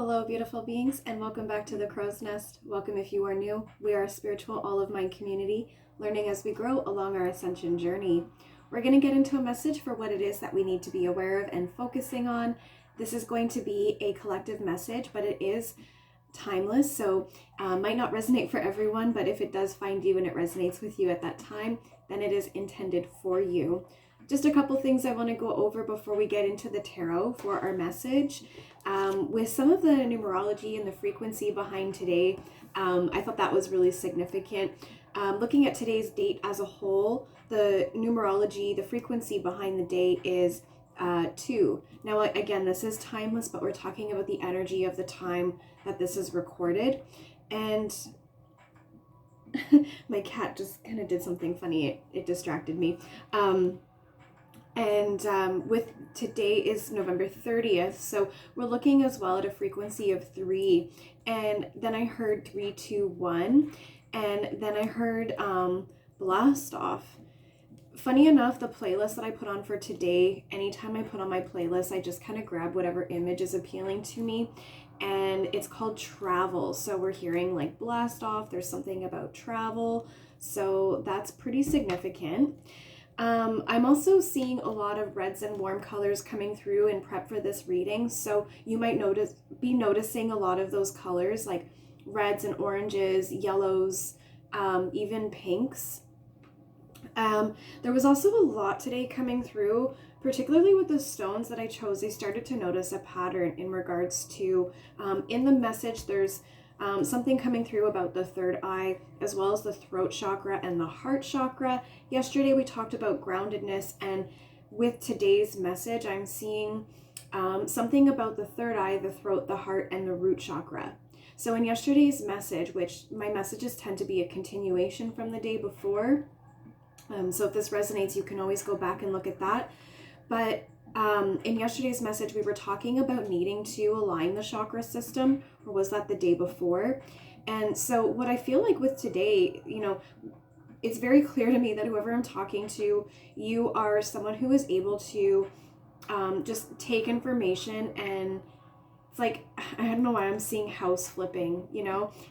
Hello, beautiful beings, and welcome back to the Crow's Nest. Welcome if you are new. We are a spiritual all of mind community, learning as we grow along our ascension journey. We're going to get into a message for what it is that we need to be aware of and focusing on. This is going to be a collective message, but it is timeless, so might not resonate for everyone, but if it does find you and it resonates with you at that time, then it is intended for you. Just a couple things I want to go over before we get into the tarot for our message. With some of the numerology and the frequency behind today, I thought that was really significant. Looking at today's date as a whole, the numerology, the frequency behind the day is 2. Now, again, this is timeless, but we're talking about the energy of the time that this is recorded. And my cat just kind of did something funny. It distracted me. With today is November 30th, so we're looking as well at a frequency of 3, and then I heard 321, and then I heard blast off. Funny enough, the playlist that I put on for today, anytime I put on my playlist, I just kind of grab whatever image is appealing to me, and it's called travel. So we're hearing like blast off, there's something about travel, so that's pretty significant. I'm also seeing a lot of reds and warm colors coming through in prep for this reading. So you might be noticing a lot of those colors like reds and oranges, yellows, even pinks. There was also a lot today coming through, particularly with the stones that I chose. I started to notice a pattern in regards to, in the message, there's something coming through about the third eye, as well as the throat chakra and the heart chakra. Yesterday we talked about groundedness, and with today's message I'm seeing something about the third eye, the throat, the heart, and the root chakra. So in yesterday's message, which my messages tend to be a continuation from the day before, so if this resonates, you can always go back and look at that. But in yesterday's message, we were talking about needing to align the chakra system, or was that the day before? And so what I feel like with today, it's very clear to me that whoever I'm talking to, you are someone who is able to just take information, and it's like, I don't know why I'm seeing house flipping,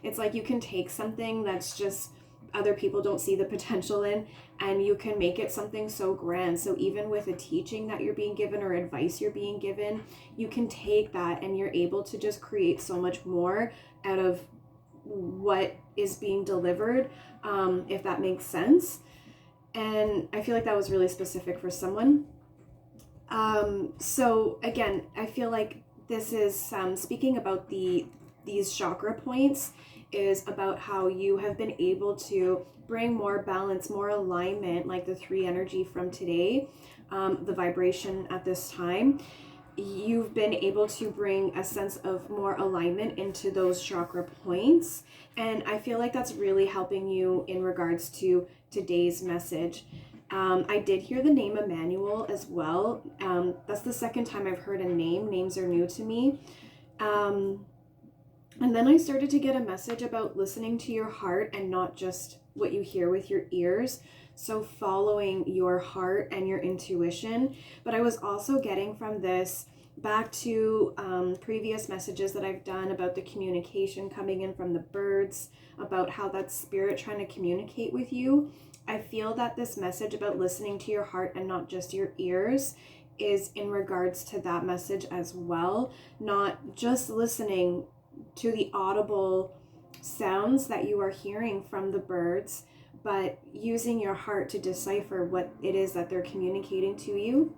It's like you can take something that's just other people don't see the potential in, and you can make it something so grand. So even with a teaching that you're being given or advice you're being given, you can take that and you're able to just create so much more out of what is being delivered, if that makes sense. And I feel like that was really specific for someone. So again, I feel like this is speaking about these chakra points, is about how you have been able to bring more balance, more alignment, like the 3 energy from today, the vibration at this time. You've been able to bring a sense of more alignment into those chakra points. And I feel like that's really helping you in regards to today's message. I did hear the name Emmanuel as well. That's the second time I've heard a name. Names are new to me. And then I started to get a message about listening to your heart and not just what you hear with your ears. So following your heart and your intuition. But I was also getting from this back to previous messages that I've done about the communication coming in from the birds, about how that's spirit trying to communicate with you. I feel that this message about listening to your heart and not just your ears is in regards to that message as well. Not just listening to the audible sounds that you are hearing from the birds, but using your heart to decipher what it is that they're communicating to you.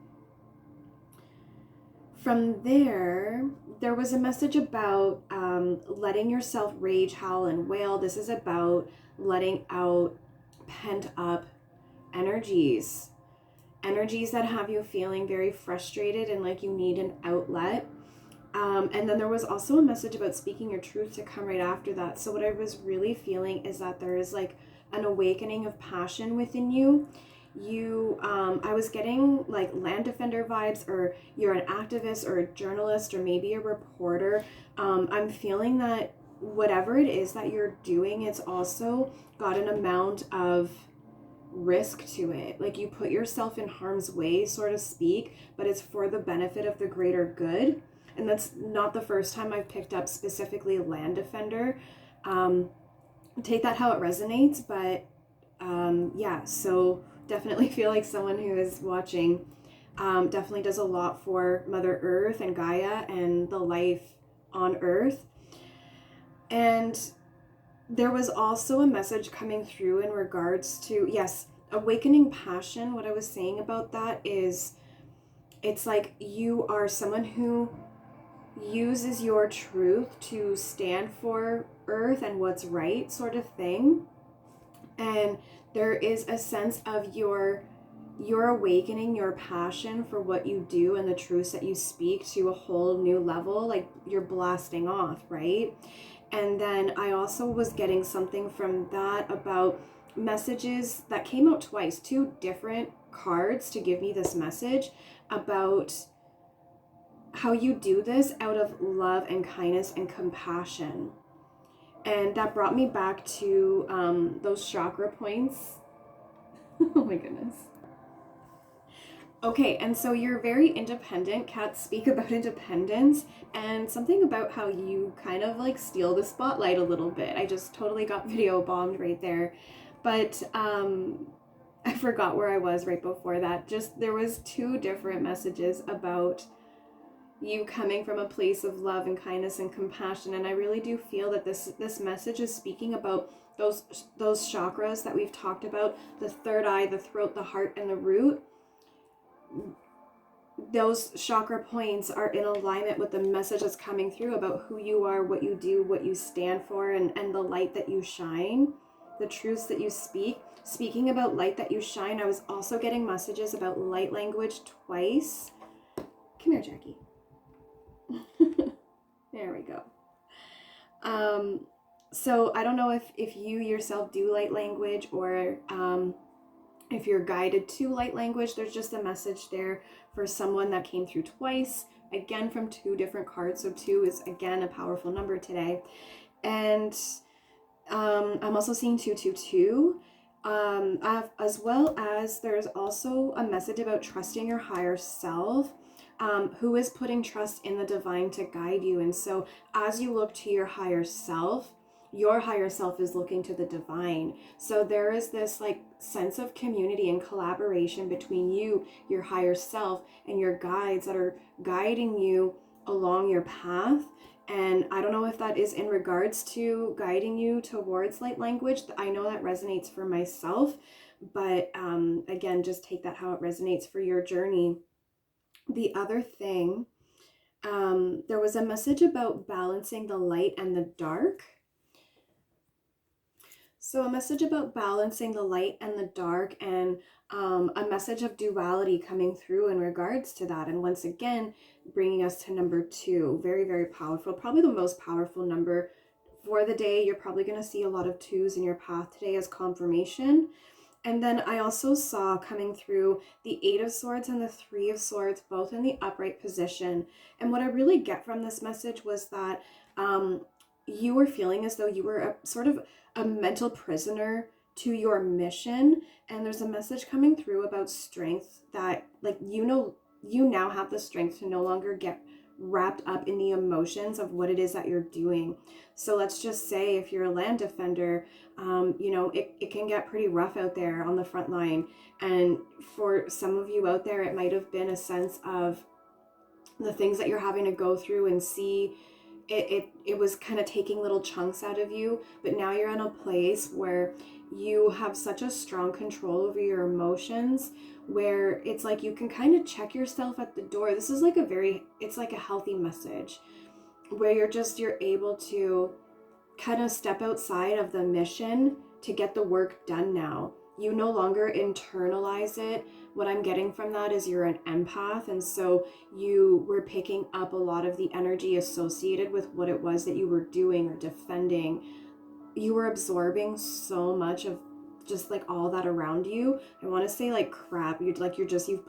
From there was a message about letting yourself rage, howl, and wail. This is about letting out pent up energies that have you feeling very frustrated and like you need an outlet. And then there was also a message about speaking your truth to come right after that. So what I was really feeling is that there is like an awakening of passion within you. I was getting like land defender vibes, or you're an activist or a journalist or maybe a reporter. I'm feeling that whatever it is that you're doing, it's also got an amount of risk to it. Like you put yourself in harm's way, so to speak, but it's for the benefit of the greater good. and that's not the first time I've picked up specifically land defender. Take that how it resonates, but yeah, so definitely feel like someone who is watching definitely does a lot for Mother Earth and Gaia and the life on Earth. And there was also a message coming through in regards to, yes, awakening passion. What I was saying about that is, it's like you are someone who uses your truth to stand for Earth and what's right, sort of thing. And there is a sense of your awakening your passion for what you do and the truths that you speak to a whole new level, like you're blasting off, right? And then I also was getting something from that about messages that came out twice, two different cards to give me this message about how you do this out of love and kindness and compassion. And that brought me back to those chakra points. Oh my goodness. Okay, and so you're very independent. Cats speak about independence and something about how you kind of like steal the spotlight a little bit. I just totally got video bombed right there. But I forgot where I was right before that. Just there was two different messages about you coming from a place of love and kindness and compassion, and I really do feel that this message is speaking about those chakras that we've talked about, the third eye, the throat, the heart, and the root. Those chakra points are in alignment with the message that's coming through about who you are, what you do, what you stand for, and the light that you shine, the truths that you speak. Speaking about light that you shine, I was also getting messages about light language twice. Come here, Jackie. There we go. So I don't know if you yourself do light language, or if you're guided to light language. There's just a message there for someone that came through twice, again from two different cards. So 2 is again a powerful number today. And I'm also seeing 222. As well as there's also a message about trusting your higher self, who is putting trust in the divine to guide you. And so as you look to your higher self is looking to the divine. So there is this like sense of community and collaboration between you, your higher self, and your guides that are guiding you along your path. And I don't know if that is in regards to guiding you towards light language. I know that resonates for myself, but again, just take that how it resonates for your journey. The other thing, there was a message about balancing the light and the dark. So a message about balancing the light and the dark, and a message of duality coming through in regards to that. And once again, bringing us to number 2. Very, very powerful. Probably the most powerful number for the day. You're probably going to see a lot of 2s in your path today as confirmation. And then I also saw coming through the 8 of Swords and the 3 of Swords, both in the upright position. And what I really get from this message was that you were feeling as though you were sort of a mental prisoner to your mission. And there's a message coming through about strength, that like you now have the strength to no longer get wrapped up in the emotions of what it is that you're doing. So let's just say if you're a land defender, it can get pretty rough out there on the front line. And for some of you out there, it might have been a sense of the things that you're having to go through and see. It was kind of taking little chunks out of you, but now you're in a place where you have such a strong control over your emotions, where it's like you can kind of check yourself at the door. This is like it's like a healthy message where you're able to kind of step outside of the mission to get the work done now. You no longer internalize it. What I'm getting from that is you're an empath, and so you were picking up a lot of the energy associated with what it was that you were doing or defending. You were absorbing so much of just like all that around you. I want to say like crap. You've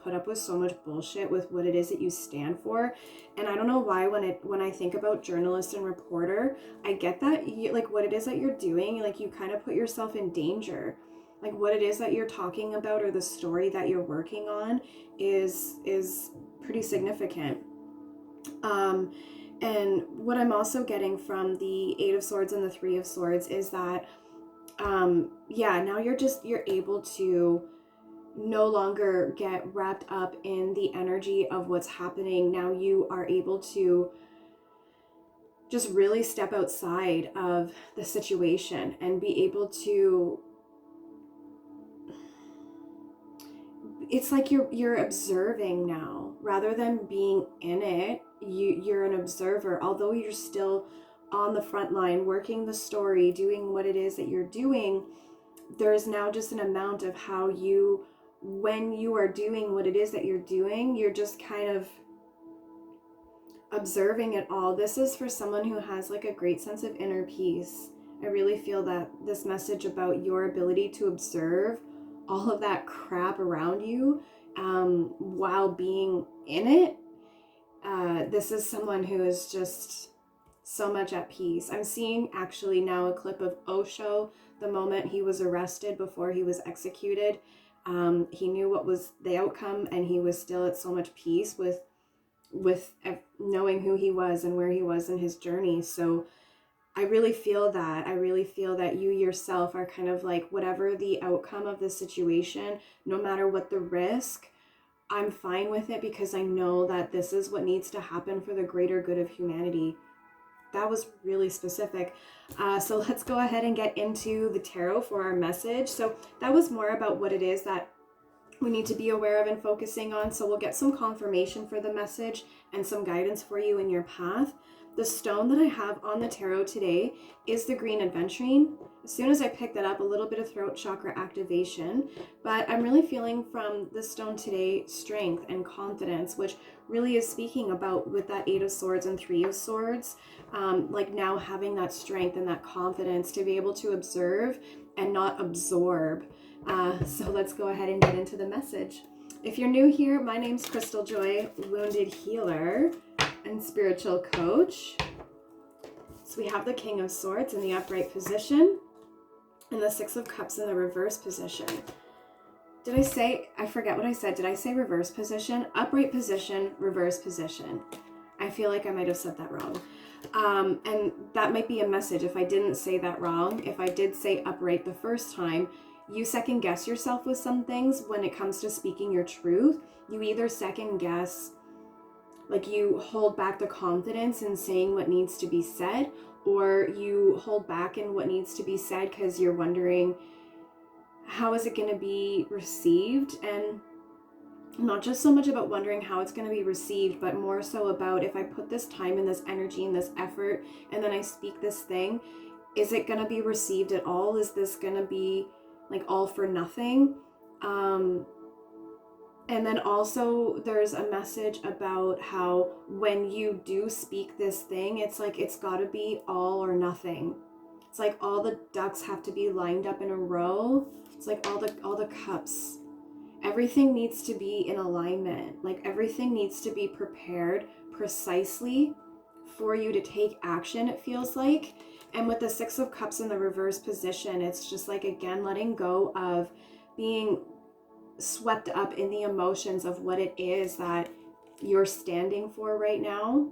put up with so much bullshit with what it is that you stand for. And I don't know why when I think about journalist and reporter, I get that like what it is that you're doing, like you kind of put yourself in danger. Like what it is that you're talking about or the story that you're working on is pretty significant. And what I'm also getting from the Eight of Swords and the Three of Swords is that, now you're able to no longer get wrapped up in the energy of what's happening. Now you are able to just really step outside of the situation and be able to, it's like you're observing now rather than being in it. You're an observer, although you're still on the front line working the story, doing what it is that you're doing. There's now just an amount of how you, when you are doing what it is that you're doing, you're just kind of observing it all. This is for someone who has like a great sense of inner peace. I really feel that this message about your ability to observe all of that crap around you while being in it, this is someone who is just so much at peace. I'm seeing actually now a clip of Osho, the moment he was arrested before he was executed. He knew what was the outcome, and he was still at so much peace with knowing who he was and where he was in his journey. So I really feel that. I really feel that you yourself are kind of like, whatever the outcome of the situation, no matter what the risk, I'm fine with it because I know that this is what needs to happen for the greater good of humanity. That was really specific. So let's go ahead and get into the tarot for our message. So that was more about what it is that we need to be aware of and focusing on. So we'll get some confirmation for the message and some guidance for you in your path. The stone that I have on the tarot today is the green aventurine. As soon as I picked that up, a little bit of throat chakra activation, but I'm really feeling from the stone today strength and confidence, which really is speaking about with that Eight of Swords and Three of Swords, like now having that strength and that confidence to be able to observe and not absorb. So let's go ahead and get into the message. If you're new here, my name's Crystaljoy, wounded healer and spiritual coach. So we have the King of Swords in the upright position and the Six of Cups in the reverse position. I forget what I said. Did I say reverse position? Upright position, reverse position. I feel like I might have said that wrong. And that might be a message if I didn't say that wrong. If I did say upright the first time, you second guess yourself with some things when it comes to speaking your truth. You either second guess, like you hold back the confidence in saying what needs to be said, or you hold back in what needs to be said because you're wondering, how is it going to be received? And not just so much about wondering how it's going to be received, but more so about, if I put this time and this energy and this effort and then I speak this thing, is it going to be received at all? Is this going to be like all for nothing? And then also there's a message about how when you do speak this thing, it's like it's got to be all or nothing. It's like all the ducks have to be lined up in a row. It's like all the cups. Everything needs to be in alignment. Like everything needs to be prepared precisely for you to take action, it feels like. And with the Six of Cups in the reverse position, it's just like, again, letting go of being swept up in the emotions of what it is that you're standing for right now.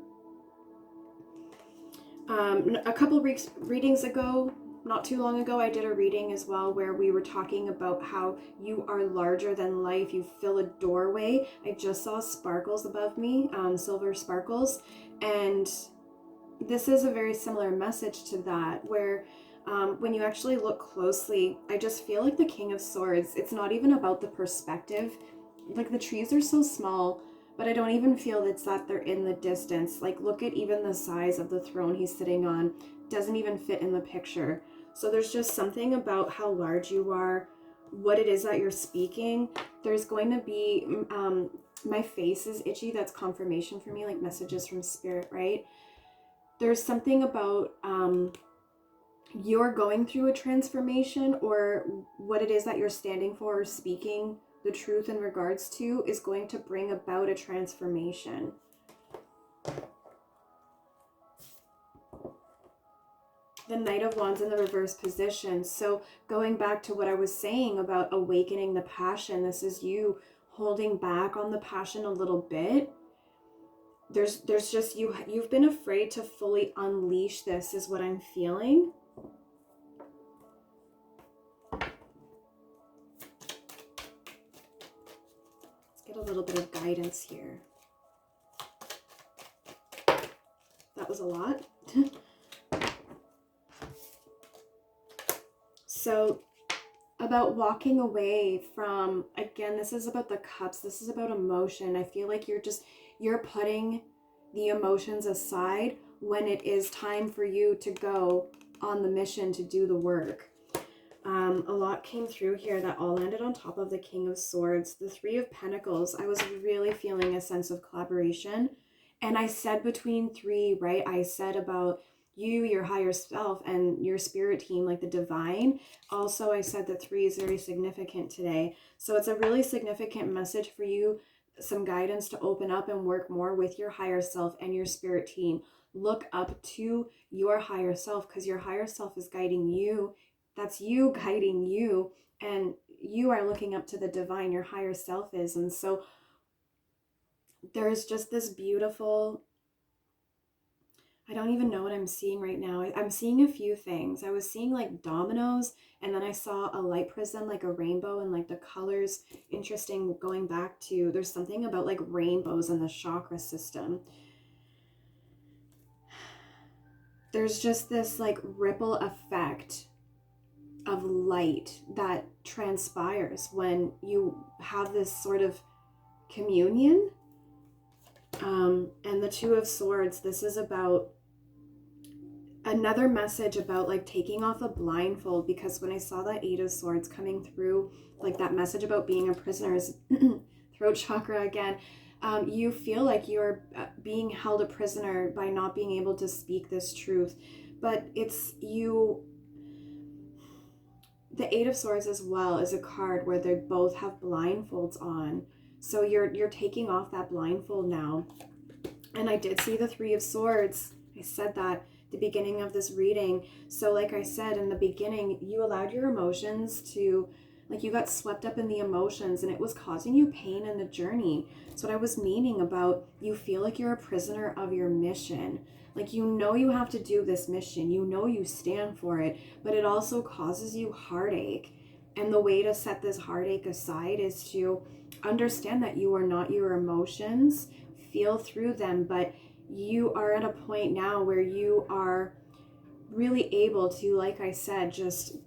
A couple readings ago, not too long ago, I did a reading as well where we were talking about how you are larger than life. You fill a doorway. I just saw sparkles above me, silver sparkles. And this is a very similar message to that, where when you actually look closely, I just feel like the King of Swords, it's not even about the perspective. Like the trees are so small, but I don't even feel it's that they're in the distance. Like look at even the size of the throne he's sitting on. Doesn't even fit in the picture. So there's just something about how large you are, what it is that you're speaking. There's going to be, my face is itchy. That's confirmation for me, like messages from spirit, right? There's something about you're going through a transformation, or what it is that you're standing for or speaking the truth in regards to is going to bring about a transformation. The Knight of Wands in the reverse position. So going back to what I was saying about awakening the passion, this is you holding back on the passion a little bit there's just you've been afraid to fully unleash this, is what I'm feeling. Let's get a little bit of guidance here. That was a lot. So about walking away from, again, this is about the cups. This is about emotion. I feel like you're putting the emotions aside when it is time for you to go on the mission to do the work. A lot came through here that all landed on top of the King of Swords. The Three of Pentacles, I was really feeling a sense of collaboration. And I said between three, right? I said about you, your higher self, and your spirit team, like the divine. Also, I said that three is very significant today. So it's a really significant message for you, some guidance to open up and work more with your higher self and your spirit team. Look up to your higher self, because your higher self is guiding you. That's you guiding you, and you are looking up to the divine, your higher self is. And so there's just this beautiful, I don't even know what I'm seeing right now. I'm seeing a few things. I was seeing like dominoes, and then I saw a light prism, like a rainbow, and like the colors, interesting, going back to, there's something about like rainbows in the chakra system. There's just this like ripple effect of light that transpires when you have this sort of communion. And the Two of Swords, this is about another message about like taking off a blindfold, because when I saw that Eight of Swords coming through, like that message about being a prisoner is throat chakra again. You feel like you're being held a prisoner by not being able to speak this truth, but it's you. The Eight of Swords as well is a card where they both have blindfolds on. So you're taking off that blindfold now. And I did see the Three of Swords. I said that at the beginning of this reading. So like I said in the beginning, you allowed your emotions to, like you got swept up in the emotions, and it was causing you pain in the journey. That's what I was meaning about you feel like you're a prisoner of your mission. Like, you know, you have to do this mission, you know, you stand for it, but it also causes you heartache. And the way to set this heartache aside is to understand that you are not your emotions, feel through them, but you are at a point now where you are really able to, like I said, just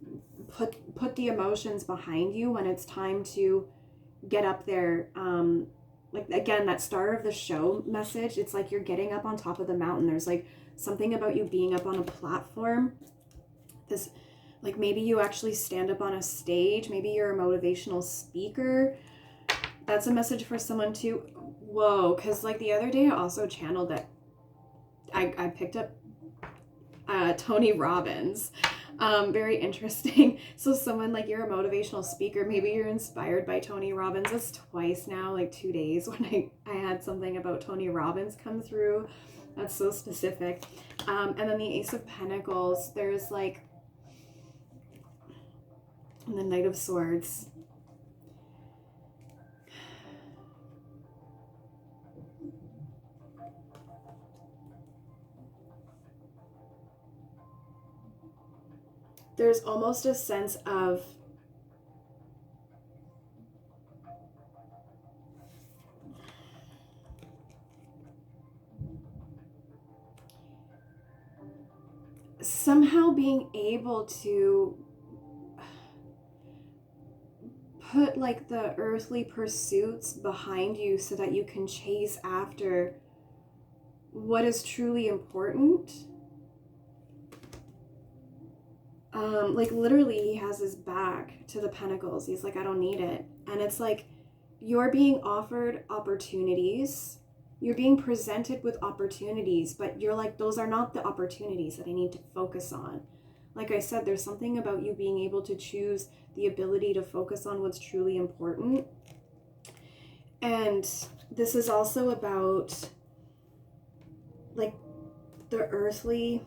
put the emotions behind you when it's time to get up there. Like, again, that start of the show message, it's like you're getting up on top of the mountain. There's like something about you being up on a platform. This, like, maybe you actually stand up on a stage. Maybe you're a motivational speaker. That's a message for someone too. Whoa, because like the other day I also channeled that I picked up Tony Robbins. Very interesting. So someone like, you're a motivational speaker, maybe you're inspired by Tony Robbins. That's twice now, like 2 days when I had something about Tony Robbins come through. That's so specific. And then the Ace of Pentacles, there's like, and the Knight of Swords. There's almost a sense of somehow being able to put like the earthly pursuits behind you so that you can chase after what is truly important. Like literally he has his back to the pentacles. He's like, I don't need it. And it's like, you're being offered opportunities. You're being presented with opportunities, but you're like, those are not the opportunities that I need to focus on. Like I said, there's something about you being able to choose the ability to focus on what's truly important. And this is also about like the earthly.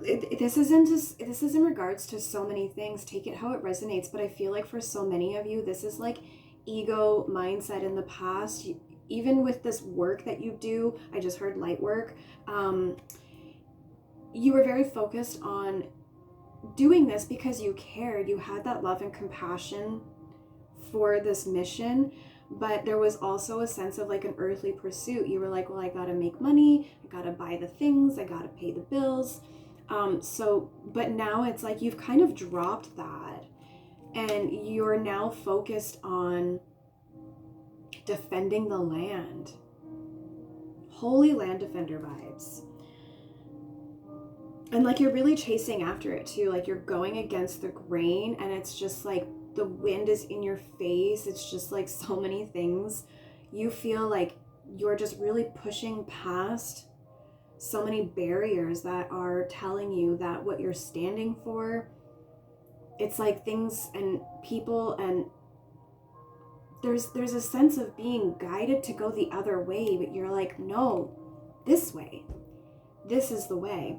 This is in regards to so many things. Take it how it resonates, but I feel like for so many of you, this is like ego mindset in the past. Even with this work that you do, I just heard light work, you were very focused on doing this because you cared. You had that love and compassion for this mission, but there was also a sense of like an earthly pursuit. You were like, well, I gotta make money, I gotta buy the things, I gotta pay the bills. But now it's like you've kind of dropped that, and you're now focused on defending the land. Holy land defender vibes. And like you're really chasing after it too. Like you're going against the grain, and it's just like the wind is in your face. It's just like so many things. You feel like you're just really pushing past so many barriers that are telling you that what you're standing for, it's like things and people, and there's a sense of being guided to go the other way, but you're like, no, this way. This is the way.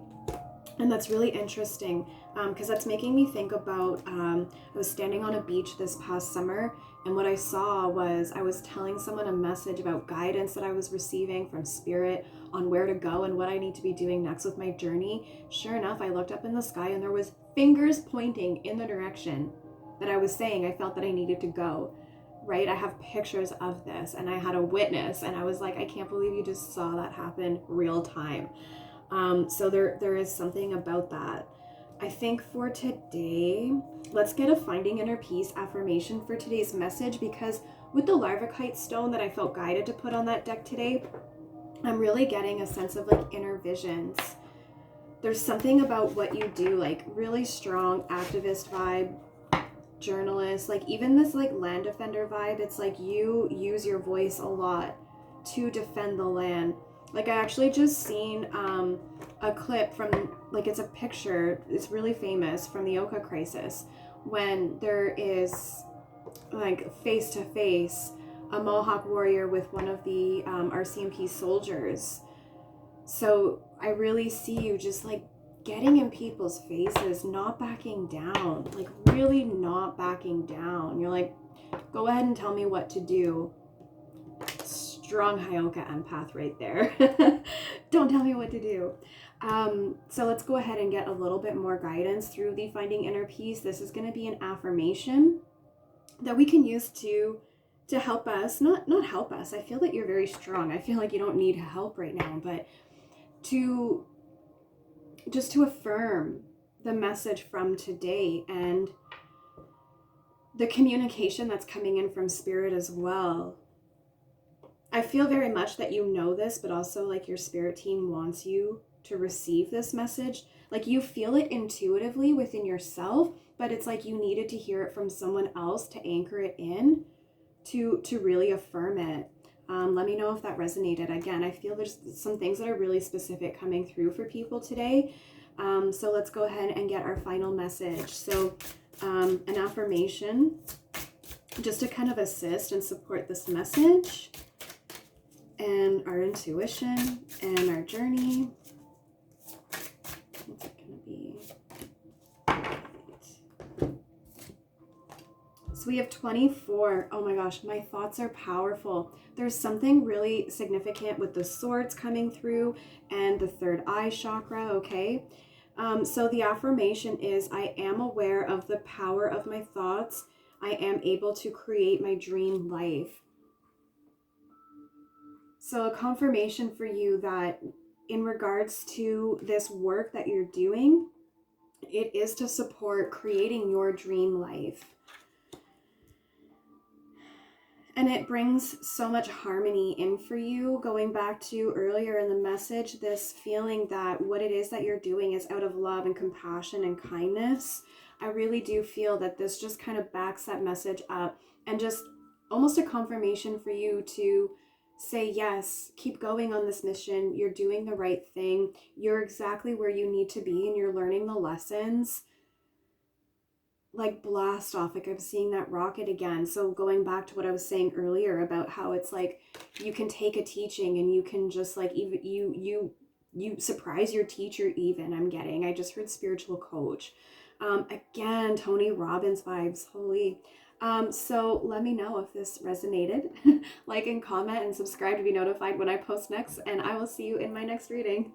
And that's really interesting, because that's making me think about, I was standing on a beach this past summer, and what I saw was I was telling someone a message about guidance that I was receiving from spirit on where to go and what I need to be doing next with my journey. Sure enough, I looked up in the sky and there was fingers pointing in the direction that I was saying I felt that I needed to go, right? I have pictures of this, and I had a witness, and I was like, I can't believe you just saw that happen real time. So there is something about that. I think for today, let's get a finding inner peace affirmation for today's message, because with the Larvikite stone that I felt guided to put on that deck today, I'm really getting a sense of like inner visions. There's something about what you do, like really strong activist vibe, journalist, like even this like land defender vibe. It's like you use your voice a lot to defend the land. Like I actually just seen a clip from, like it's a picture, it's really famous, from the Oka crisis, when there is like face to face a Mohawk warrior with one of the RCMP soldiers. So I really see you just like getting in people's faces, not backing down, like really not backing down. You're like, go ahead and tell me what to do. Strong Hyoka empath right there. Don't tell me what to do. So let's go ahead and get a little bit more guidance through the Finding Inner Peace. This is going to be an affirmation that we can use to help us, not help us. I feel that you're very strong. I feel like you don't need help right now, but to affirm the message from today and the communication that's coming in from spirit as well. I feel very much that you know this, but also like your spirit team wants you to receive this message. Like you feel it intuitively within yourself, but it's like you needed to hear it from someone else to anchor it in, to really affirm it. Let me know if that resonated. Again, I feel there's some things that are really specific coming through for people today. So let's go ahead and get our final message. So an affirmation just to kind of assist and support this message and our intuition and our journey. What's it gonna be? So we have 24. Oh my gosh, my thoughts are powerful. There's something really significant with the swords coming through and the third eye chakra, okay? So the affirmation is, I am aware of the power of my thoughts. I am able to create my dream life. So a confirmation for you that in regards to this work that you're doing, it is to support creating your dream life. And it brings so much harmony in for you. Going back to earlier in the message, this feeling that what it is that you're doing is out of love and compassion and kindness. I really do feel that this just kind of backs that message up, and just almost a confirmation for you to say, yes, keep going on this mission. You're doing the right thing. You're exactly where you need to be, and you're learning the lessons. Like blast off, like I'm seeing that rocket again. So going back to what I was saying earlier about how it's like you can take a teaching and you can just like even you surprise your teacher even. I just heard spiritual coach. Again, Tony Robbins vibes. Holy. So let me know if this resonated. Like and comment and subscribe to be notified when I post next, and I will see you in my next reading.